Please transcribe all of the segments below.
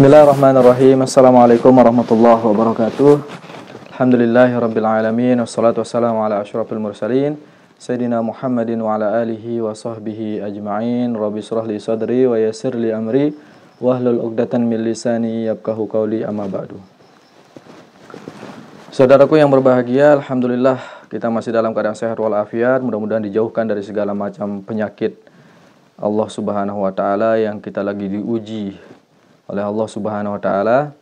Bismillahirrahmanirrahim. Assalamualaikum warahmatullahi wabarakatuh. Alhamdulillahirrabbilalamin. Wassalatu wassalamu ala asyrafil mursalin Sayyidina Muhammadin wa ala alihi wa sahbihi ajma'in. Rabbi shrah li sadri wa yassir li amri wahlul 'uqdatan min lisani yafqahu qawli, amma ba'du. Saudaraku yang berbahagia, alhamdulillah kita masih dalam keadaan sehat walafiat. Mudah-mudahan dijauhkan dari segala macam penyakit Allah Subhanahu wa taala yang kita lagi diuji oleh Allah Subhanahu wa taala.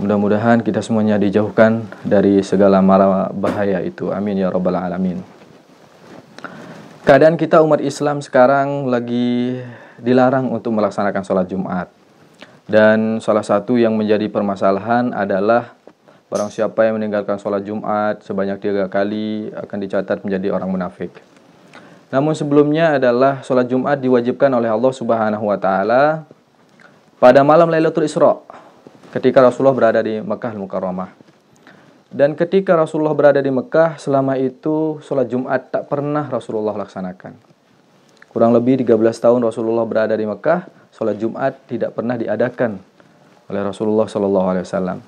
Mudah-mudahan kita semuanya dijauhkan dari segala mara bahaya itu. Amin ya rabbal alamin. Keadaan kita umat Islam sekarang lagi dilarang untuk melaksanakan sholat Jumat. Dan salah satu yang menjadi permasalahan adalah barang siapa yang meninggalkan sholat Jumat sebanyak 3 kali akan dicatat menjadi orang munafik. Namun sebelumnya adalah sholat Jumat diwajibkan oleh Allah Subhanahu wa taala pada malam Lailatul Isra, ketika Rasulullah berada di Mekah Al-Mukarramah. Dan ketika Rasulullah berada di Mekah, selama itu sholat Jumat tak pernah Rasulullah laksanakan. Kurang lebih 13 tahun Rasulullah berada di Mekah, sholat Jumat tidak pernah diadakan oleh Rasulullah SAW.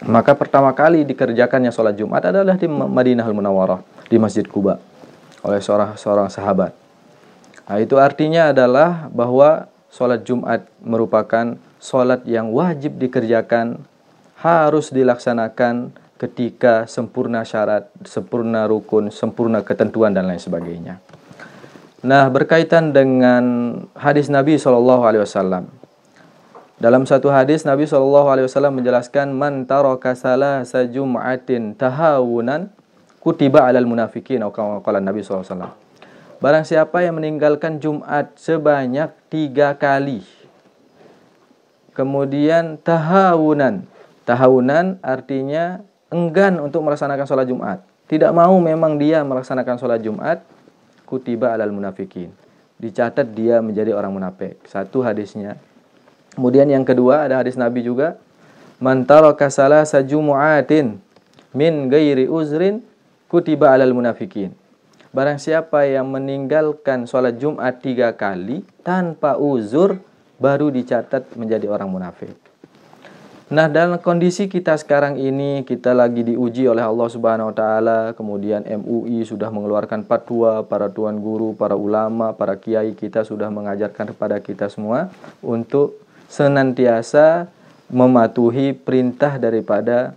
Maka pertama kali dikerjakannya sholat Jumat adalah di Madinah Al-Munawwarah, di Masjid Quba, oleh seorang sahabat. Nah, itu artinya adalah bahwa sholat Jumat merupakan sholat yang wajib dikerjakan, harus dilaksanakan ketika sempurna syarat, sempurna rukun, sempurna ketentuan dan lain sebagainya. Nah, berkaitan dengan hadis Nabi SAW. Dalam satu hadis Nabi SAW menjelaskan, man taraka salasa jum'atin tahawunan kutiba alal munafikin, atau qala Nabi SAW. Barang siapa yang meninggalkan Jumat sebanyak 3 kali, kemudian tahawunan. Tahawunan artinya enggan untuk melaksanakan sholat Jumat. Tidak mau memang dia melaksanakan sholat Jumat, kutiba alal munafikin. Dicatat dia menjadi orang munafik. Satu hadisnya. Kemudian yang kedua ada hadis Nabi juga. Man taraka salasa jumu'atin min ghairi uzrin kutiba alal munafikin. Barang siapa yang meninggalkan sholat Jumat 3 kali tanpa uzur, baru dicatat menjadi orang munafik. Nah, dalam kondisi kita sekarang ini, kita lagi diuji oleh Allah Subhanahu wa taala. Kemudian MUI sudah mengeluarkan fatwa, para tuan guru, para ulama, para kiai kita sudah mengajarkan kepada kita semua untuk senantiasa mematuhi perintah daripada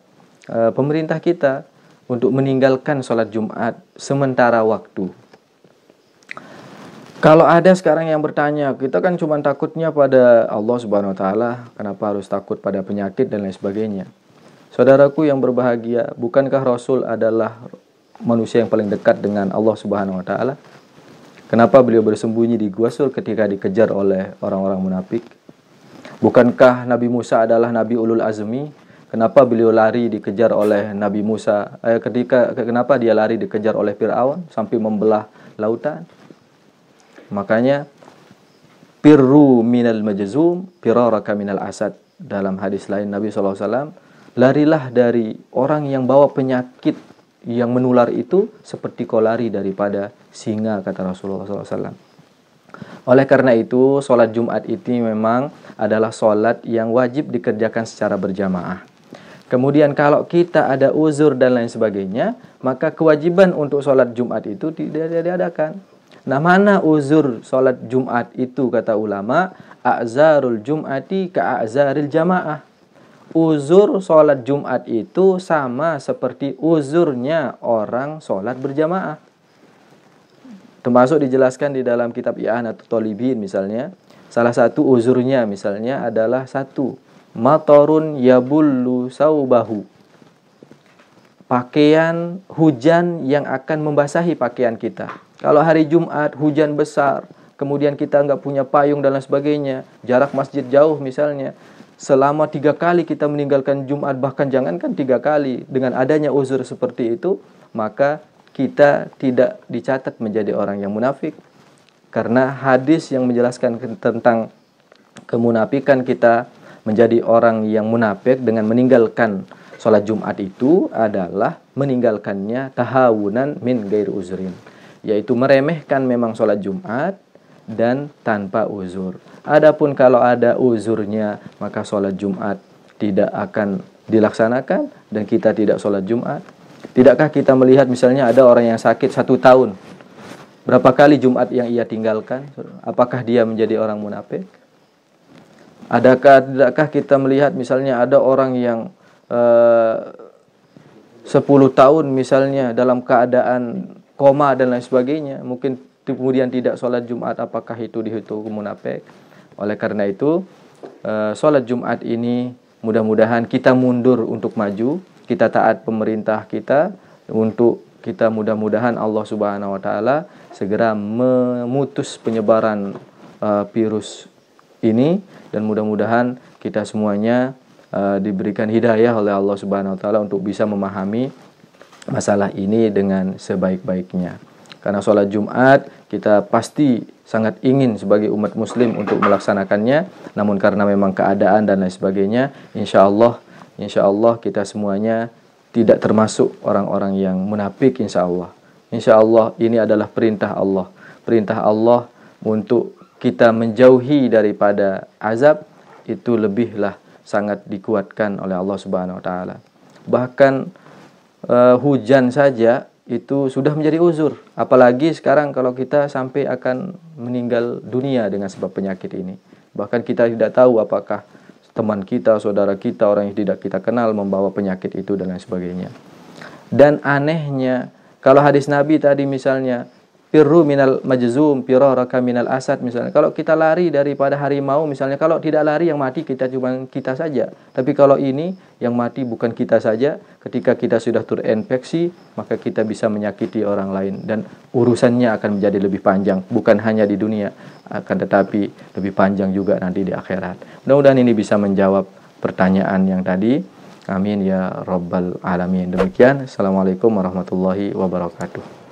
pemerintah kita untuk meninggalkan sholat Jumat sementara waktu. Kalau ada sekarang yang bertanya, kita kan cuma takutnya pada Allah Subhanahu wa taala, kenapa harus takut pada penyakit dan lain sebagainya. Saudaraku yang berbahagia, bukankah Rasul adalah manusia yang paling dekat dengan Allah Subhanahu wa taala? Kenapa beliau bersembunyi di Gua Sur ketika dikejar oleh orang-orang munafik? Bukankah Nabi Musa adalah Nabi Ulul Azmi? Kenapa beliau lari dikejar oleh Nabi Musa? Kenapa dia lari dikejar oleh Fir'aun sampai membelah lautan? Makanya pirru minal majzum firaraka minal asad. Dalam hadis lain Nabi SAW, larilah dari orang yang bawa penyakit yang menular itu seperti kau lari daripada singa, kata Rasulullah SAW. Oleh karena itu, sholat Jumat itu memang adalah sholat yang wajib dikerjakan secara berjamaah. Kemudian kalau kita ada uzur dan lain sebagainya, maka kewajiban untuk sholat Jumat itu tidak diadakan. Nah, mana uzur sholat Jumat itu, kata ulama, a'zarul jum'ati ka'azaril jamaah. Uzur sholat Jumat itu sama seperti uzurnya orang sholat berjamaah. Termasuk dijelaskan di dalam kitab I'anatul Talibin misalnya. Salah satu uzurnya misalnya adalah satu, matorun yabullu saubahu. Pakaian hujan yang akan membasahi pakaian kita. Kalau hari Jumat hujan besar, kemudian kita nggak punya payung dan lain sebagainya, jarak masjid jauh misalnya, selama 3 kali kita meninggalkan Jumat, bahkan jangankan 3 kali, dengan adanya uzur seperti itu, maka kita tidak dicatat menjadi orang yang munafik. Karena hadis yang menjelaskan tentang kemunafikan kita menjadi orang yang munafik dengan meninggalkan sholat Jumat itu adalah meninggalkannya tahawunan min ghairi uzrin, yaitu meremehkan memang sholat Jumat, dan tanpa uzur. Adapun kalau ada uzurnya, maka sholat Jumat tidak akan dilaksanakan dan kita tidak sholat Jumat. Tidakkah kita melihat misalnya ada orang yang sakit 1 tahun, berapa kali Jumat yang ia tinggalkan? Apakah dia menjadi orang munafik? Tidakkah kita melihat misalnya ada orang yang 10 tahun misalnya dalam keadaan koma dan lain sebagainya, mungkin kemudian tidak sholat Jumat, apakah itu dihitung munafik? Oleh karena itu, sholat Jumat ini mudah-mudahan kita mundur untuk maju, kita taat pemerintah kita, untuk kita mudah-mudahan Allah Subhanahu wa taala segera memutus penyebaran virus ini, dan mudah-mudahan kita semuanya diberikan hidayah oleh Allah Subhanahu wa taala untuk bisa memahami masalah ini dengan sebaik-baiknya. Karena sholat Jumat kita pasti sangat ingin sebagai umat muslim untuk melaksanakannya, namun karena memang keadaan dan lain sebagainya, insya Allah kita semuanya tidak termasuk orang-orang yang munafik, insya Allah. Insya Allah ini adalah perintah Allah untuk kita menjauhi daripada azab, itu lebihlah sangat dikuatkan oleh Allah Subhanahu wa taala. Bahkan hujan saja itu sudah menjadi uzur, apalagi sekarang kalau kita sampai akan meninggal dunia dengan sebab penyakit ini. Bahkan kita tidak tahu apakah teman kita, saudara kita, orang yang tidak kita kenal membawa penyakit itu dan lain sebagainya. Dan anehnya, kalau hadis Nabi tadi misalnya, firru minal majzum firaraka minal asad, misalnya kalau kita lari daripada harimau, misalnya kalau tidak lari yang mati cuma kita saja, tapi kalau ini yang mati bukan kita saja, ketika kita sudah terinfeksi maka kita bisa menyakiti orang lain dan urusannya akan menjadi lebih panjang, bukan hanya di dunia, akan tetapi lebih panjang juga nanti di akhirat. Mudah-mudahan ini bisa menjawab pertanyaan yang tadi. Amin ya rabbal alamin. Demikian, assalamualaikum warahmatullahi wabarakatuh.